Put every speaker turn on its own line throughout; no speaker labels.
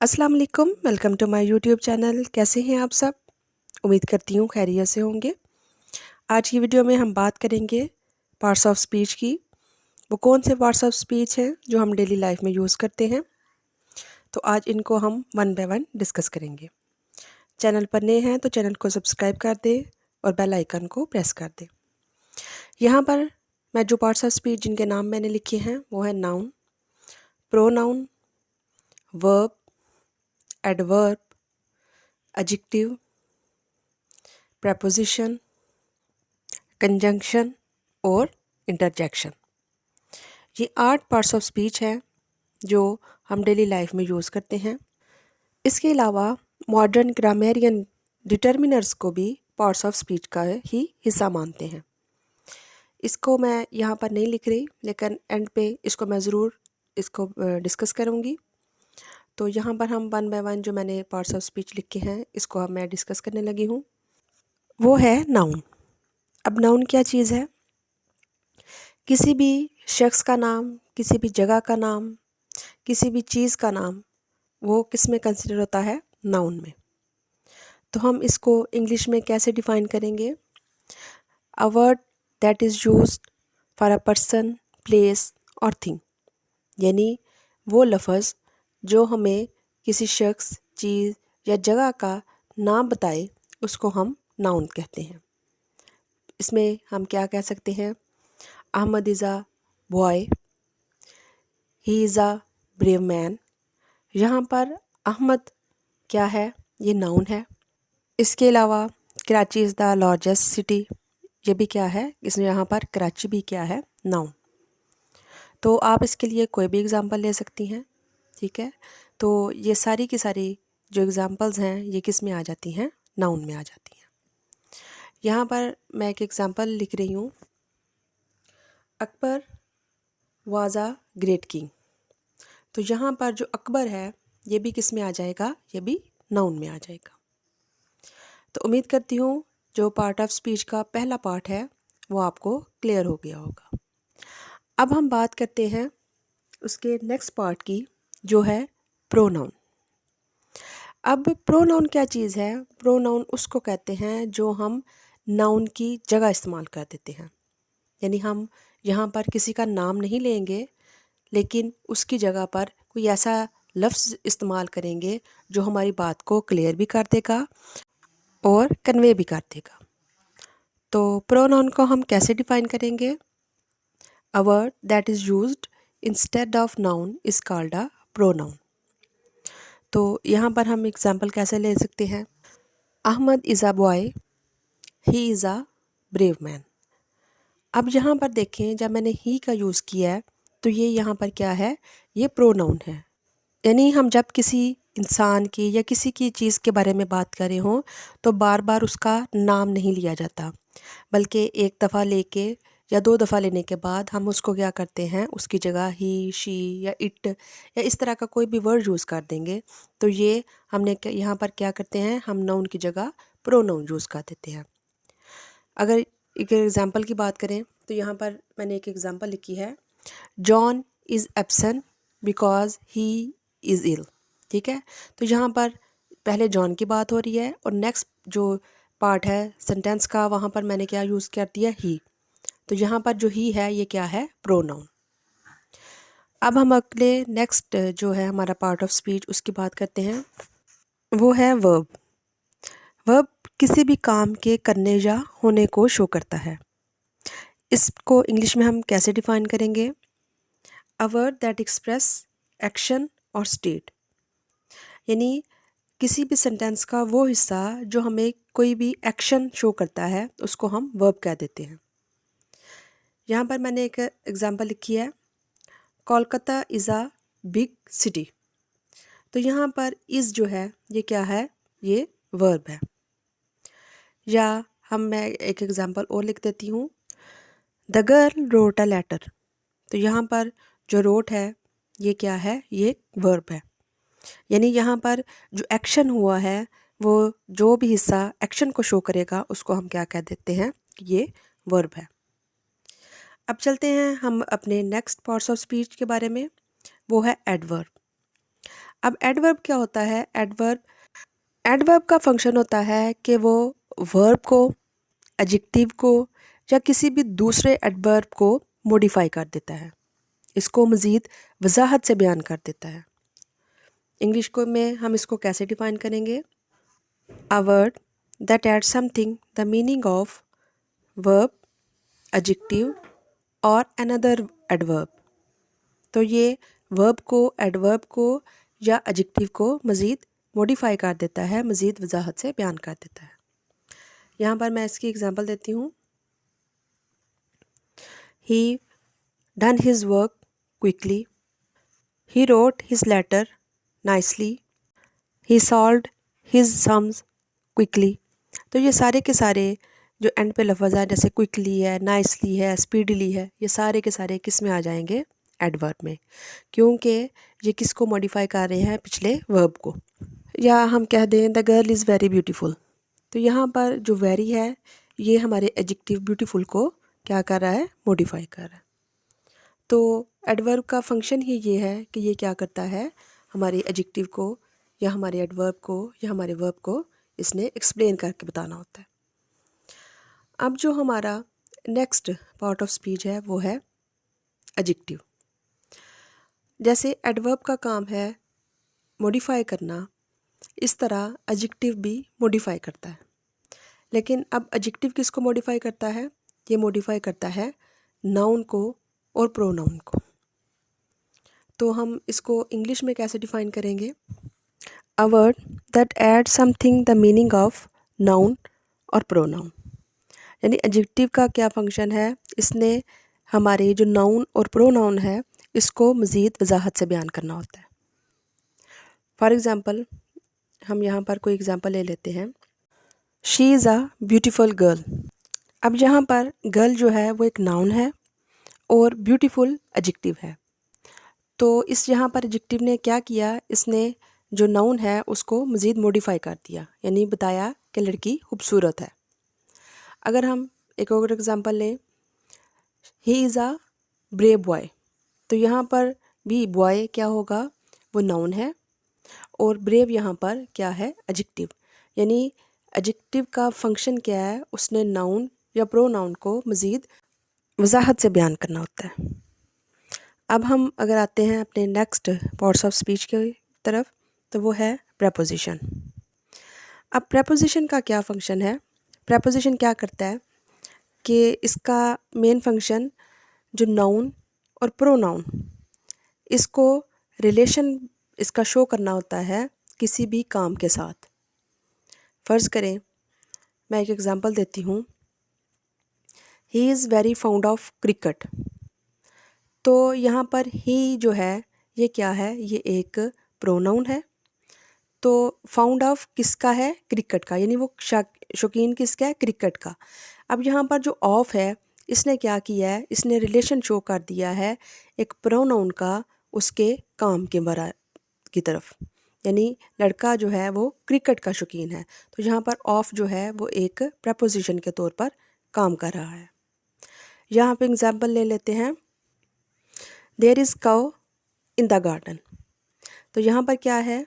अस्सलाम वालेकुम, welcome to my YouTube channel. कैसे हैं आप सब? उम्मीद करती हूँ खैरियत से होंगे। आज की वीडियो में हम बात करेंगे पार्ट्स ऑफ स्पीच की। वो कौन से पार्ट्स ऑफ स्पीच हैं जो हम डेली लाइफ में यूज़ करते हैं। तो आज इनको हम वन बाय वन डिस्कस करेंगे। चैनल पर नए हैं तो चैनल को सब्सक्राइब कर दें और बेल आइकन को प्रेस कर दें। यहाँ पर मैं जो पार्ट्स ऑफ स्पीच जिनके नाम मैंने लिखे हैं वो है noun, pronoun, verb, adverb, adjective, preposition, conjunction और इंटरजेक्शन। ये 8 पार्ट्स ऑफ स्पीच हैं जो हम डेली लाइफ में यूज़ करते हैं। इसके अलावा मॉडर्न ग्रामेरियन डिटर्मिनर्स को भी पार्ट्स ऑफ स्पीच का ही हिस्सा मानते हैं। इसको मैं यहाँ पर नहीं लिख रही, लेकिन एंड पे इसको मैं ज़रूर इसको डिस्कस करूँगी। तो यहाँ पर हम वन बाय वन जो मैंने पार्ट्स ऑफ स्पीच लिखे हैं इसको अब मैं डिस्कस करने लगी हूँ। वो है नाउन। अब नाउन क्या चीज़ है? किसी भी शख्स का नाम, किसी भी जगह का नाम, किसी भी चीज़ का नाम वो किस में कंसिडर होता है? नाउन में। तो हम इसको इंग्लिश में कैसे डिफ़ाइन करेंगे? A word that is used for a person, place और थिंग। यानी वो लफ्ज़ जो हमें किसी शख्स, चीज़ या जगह का नाम बताए उसको हम नाउन कहते हैं। इसमें हम क्या कह सकते हैं? Ahmed is a boy, he is a brave man. यहाँ पर अहमद क्या है? ये नाउन है। इसके अलावा Karachi is the largest city, ये भी क्या है? इसमें यहाँ पर कराची भी क्या है? नाउन। तो आप इसके लिए कोई भी एग्ज़ाम्पल ले सकती हैं, ठीक है। तो ये सारी की सारी जो एग्ज़ाम्पल्स हैं ये किस में आ जाती हैं? नाउन में आ जाती हैं। यहाँ पर मैं एक एग्ज़ाम्पल लिख रही हूँ, Akbar was a great king. तो यहाँ पर जो अकबर है ये भी किस में आ जाएगा? ये भी नाउन में आ जाएगा। तो उम्मीद करती हूँ जो पार्ट ऑफ स्पीच का पहला पार्ट है वो आपको क्लियर हो गया होगा। अब हम बात करते हैं उसके नेक्स्ट पार्ट की, जो है प्रोनाउन। अब प्रोनाउन क्या चीज़ है? प्रोनाउन उसको कहते हैं जो हम नाउन की जगह इस्तेमाल कर देते हैं। यानी हम यहाँ पर किसी का नाम नहीं लेंगे, लेकिन उसकी जगह पर कोई ऐसा लफ्ज़ इस्तेमाल करेंगे जो हमारी बात को क्लियर भी कर देगा और कन्वे भी कर देगा। तो प्रोनाउन को हम कैसे डिफाइन करेंगे? A word that is used instead of noun is called a pronoun. तो यहाँ पर हम एग्जांपल कैसे ले सकते हैं? Ahmed is a boy, he is a brave man. अब यहाँ पर देखें, जब मैंने ही का यूज़ किया है तो ये यहाँ पर क्या है? ये प्रोनाउन है। यानी हम जब किसी इंसान की या किसी की चीज़ के बारे में बात कर रहे हों तो बार बार उसका नाम नहीं लिया जाता, बल्कि एक दफ़ा लेके या 2 दफ़ा लेने के बाद हम उसको क्या करते हैं? उसकी जगह ही, शी या इट या इस तरह का कोई भी वर्ड यूज़ कर देंगे। तो ये हमने यहाँ पर क्या करते हैं? हम नाउन की जगह प्रोनाउन यूज़ कर देते हैं। अगर एक एग्ज़ाम्पल की बात करें तो यहाँ पर मैंने एक एग्ज़ाम्पल लिखी है, John is absent because he is ill. ठीक है, तो यहाँ पर पहले जॉन की बात हो रही है और नेक्स्ट जो पार्ट है सेंटेंस का वहाँ पर मैंने क्या यूज़ कर दिया? ही। तो यहाँ पर जो ही है ये क्या है? प्रोनाउन। अब हम अगले नेक्स्ट जो है हमारा पार्ट ऑफ स्पीच उसकी बात करते हैं, वो है वर्ब। वर्ब किसी भी काम के करने या होने को शो करता है। इसको इंग्लिश में हम कैसे डिफाइन करेंगे? A word that express action और स्टेट। यानी किसी भी सेंटेंस का वो हिस्सा जो हमें कोई भी एक्शन शो करता है उसको हम वर्ब कह देते हैं। यहाँ पर मैंने एक एग्जांपल लिखी है, Kolkata is a big city. तो यहाँ पर इज़ जो है ये क्या है? ये वर्ब है। या मैं एक एग्जांपल और लिख देती हूँ, the girl wrote a letter. तो यहाँ पर जो रोट है ये क्या है? ये वर्ब है। यानी यहाँ पर जो एक्शन हुआ है वो जो भी हिस्सा एक्शन को शो करेगा उसको हम क्या कह देते हैं? ये वर्ब है। अब चलते हैं हम अपने नेक्स्ट पार्ट्स ऑफ स्पीच के बारे में, वो है एडवर्ब। अब एडवर्ब क्या होता है? एडवर्ब का फंक्शन होता है कि वो वर्ब को, एडजेक्टिव को या किसी भी दूसरे एडवर्ब को मॉडिफाई कर देता है, इसको मज़ीद वजाहत से बयान कर देता है। इंग्लिश को में हम इसको कैसे डिफाइन करेंगे? A word that add something the meaning of verb, adjective और अनदर एडवर्ब। तो ये वर्ब को, एडवर्ब को या एडजेक्टिव को मज़ीद मॉडिफाई कर देता है, मज़ीद वजाहत से बयान कर देता है। यहाँ पर मैं इसकी एग्जांपल देती हूँ। He done his work quickly, he wrote his letter nicely, he solved his sums quickly. तो ये सारे के सारे जो एंड पे लफ्ज़ है, जैसे क्विकली है, नाइसली है, स्पीडली है, ये सारे के सारे किस में आ जाएंगे? एडवर्ब में, क्योंकि ये किसको मॉडिफाई कर रहे हैं? पिछले वर्ब को। या हम कह दें the girl is very beautiful, तो यहाँ पर जो वेरी है ये हमारे एडजेक्टिव ब्यूटीफुल को क्या कर रहा है? मॉडिफाई कर रहा है। तो एडवर्ब का फंक्शन ही ये है कि ये क्या करता है? हमारे एडजेक्टिव को या हमारे एडवर्ब को या हमारे वर्ब को इसने एक्सप्लेन करके बताना होता है। अब जो हमारा नेक्स्ट पार्ट ऑफ स्पीच है वो है एडजेक्टिव। जैसे एडवर्ब का काम है मॉडिफाई करना, इस तरह एडजेक्टिव भी मॉडिफाई करता है। लेकिन अब एडजेक्टिव किसको मॉडिफाई करता है? ये मॉडिफाई करता है नाउन को और प्रोनाउन को। तो हम इसको इंग्लिश में कैसे डिफाइन करेंगे? A word that add something the meaning of noun और प्रोनाउन। यानी एडजेक्टिव का क्या फंक्शन है? इसने हमारे जो नाउन और प्रोनाउन है इसको मज़ीद वजाहत से बयान करना होता है। फॉर एग्ज़ाम्पल, हम यहाँ पर कोई एग्ज़ाम्पल ले लेते हैं। She is a beautiful girl. अब यहाँ पर गर्ल जो है वो एक नाउन है और ब्यूटीफुल एडजेक्टिव है। तो इस यहाँ पर एडजेक्टिव ने क्या किया? इसने जो नाउन है उसको मज़ीद मॉडिफाई कर दिया, यानी बताया कि लड़की खूबसूरत है। अगर हम एक और एग्ज़ाम्पल लें, ही इज़ अ ब्रेव बॉय, तो यहाँ पर भी बॉय क्या होगा? वो नाउन है और ब्रेव यहाँ पर क्या है? एडजेक्टिव। यानी एडजेक्टिव का फंक्शन क्या है? उसने नाउन या प्रोनाउन को मज़ीद वजाहत से बयान करना होता है। अब हम अगर आते हैं अपने नेक्स्ट पार्ट्स ऑफ स्पीच की तरफ, तो वो है प्रेपोजिशन। अब प्रेपोजिशन का क्या फंक्शन है? प्रेपोजिशन क्या करता है कि इसका मेन फंक्शन जो नाउन और प्रोनाउन, इसको रिलेशन इसका शो करना होता है किसी भी काम के साथ। फ़र्ज़ करें, मैं एक एग्ज़ाम्पल देती हूँ। He is very found of cricket. तो यहाँ पर ही जो है ये क्या है? ये एक प्रोनाउन है। तो फाउंड ऑफ किसका है? क्रिकेट का, यानी वो शौकीन किसका है? क्रिकेट का। अब यहाँ पर जो ऑफ है इसने क्या किया है? इसने रिलेशन शो कर दिया है एक प्रोनाउन का उसके काम के बरा की तरफ, यानी लड़का जो है वो क्रिकेट का शौकीन है। तो यहाँ पर ऑफ जो है वो एक प्रपोजिशन के तौर पर काम कर रहा है। यहाँ पे एग्जाम्पल ले लेते हैं। There is cow in the garden. तो यहाँ पर क्या है?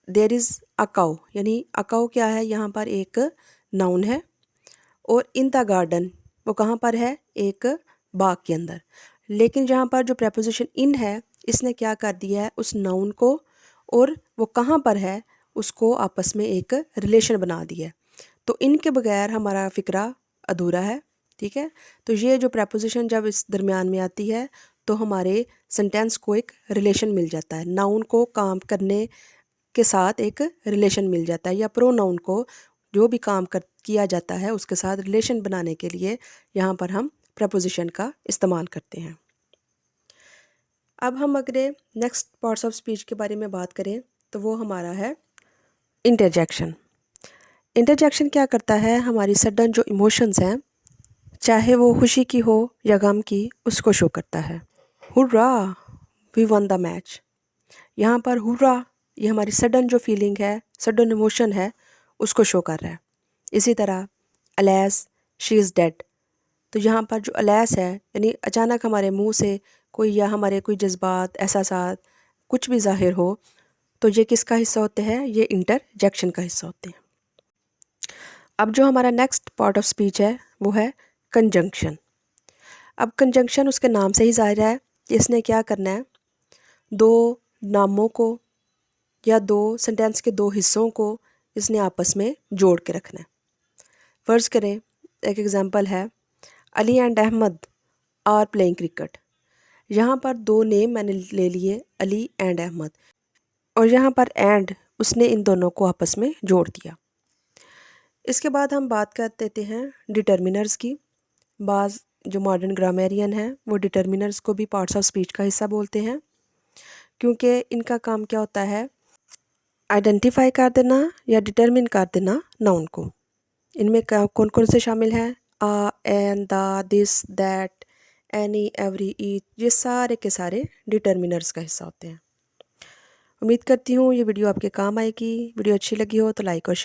देयर इज़ अ काउ, यानी अ काउ क्या है? यहाँ पर एक नाउन है और इन द गार्डन वो कहाँ पर है? एक बाग के अंदर। लेकिन जहाँ पर जो प्रपोजिशन इन है इसने क्या कर दिया है? उस नाउन को और वो कहाँ पर है उसको आपस में एक रिलेशन बना दिया है। तो इनके बगैर हमारा फ़िक्रा अधूरा है। ठीक है, तो ये जो प्रपोजिशन जब इस दरमियान में आती है तो हमारे सेंटेंस को एक रिलेशन मिल जाता है, नाउन को काम करने के साथ एक रिलेशन मिल जाता है, या प्रोनाउन को जो भी काम किया जाता है उसके साथ रिलेशन बनाने के लिए यहाँ पर हम प्रपोजिशन का इस्तेमाल करते हैं। अब हम अगर नेक्स्ट पार्ट्स ऑफ स्पीच के बारे में बात करें तो वो हमारा है इंटरजेक्शन। इंटरजेक्शन क्या करता है? हमारी सडन जो इमोशंस हैं, चाहे वो खुशी की हो या गम की, उसको शो करता है। Hurrah we won the match. यहाँ पर हुर्रा ये हमारी सडन जो फीलिंग है, सडन इमोशन है, उसको शो कर रहा है। इसी तरह अलेस शी इज़ डेड। तो यहाँ पर जो अलेस है यानी अचानक हमारे मुंह से कोई या हमारे कोई जज्बात, एहसासात कुछ भी ज़ाहिर हो, तो ये किसका हिस्सा होते हैं? ये इंटरजेक्शन का हिस्सा होते हैं। अब जो हमारा नेक्स्ट पार्ट ऑफ स्पीच है वो है कंजंक्शन। अब कंजंक्शन उसके नाम से ही ज़ाहिर है कि इसने क्या करना है, दो नामों को या दो सेंटेंस के दो हिस्सों को इसने आपस में जोड़ के रखना है। फ़र्ज़ करें, एक एग्ज़ाम्पल है, Ali and Ahmad are playing cricket. यहाँ पर दो नेम मैंने ले लिए, अली एंड अहमद, और यहाँ पर एंड उसने इन दोनों को आपस में जोड़ दिया। इसके बाद हम बात कर देते हैं डिटर्मिनर्स की। बाज़ जो मॉडर्न ग्रामेरियन हैं वो डिटर्मिनर्स को भी पार्ट्स ऑफ स्पीच का हिस्सा बोलते हैं, क्योंकि इनका काम क्या होता है, आइडेंटिफाई कर देना या डिटरमिन कर देना नाउन को। इनमें कौन कौन से शामिल हैं? A, an, the, this, that, any, every, each, ये सारे के सारे डिटर्मिनर्स का हिस्सा होते हैं। उम्मीद करती हूँ ये वीडियो आपके काम आएगी। वीडियो अच्छी लगी हो तो लाइक और शेयर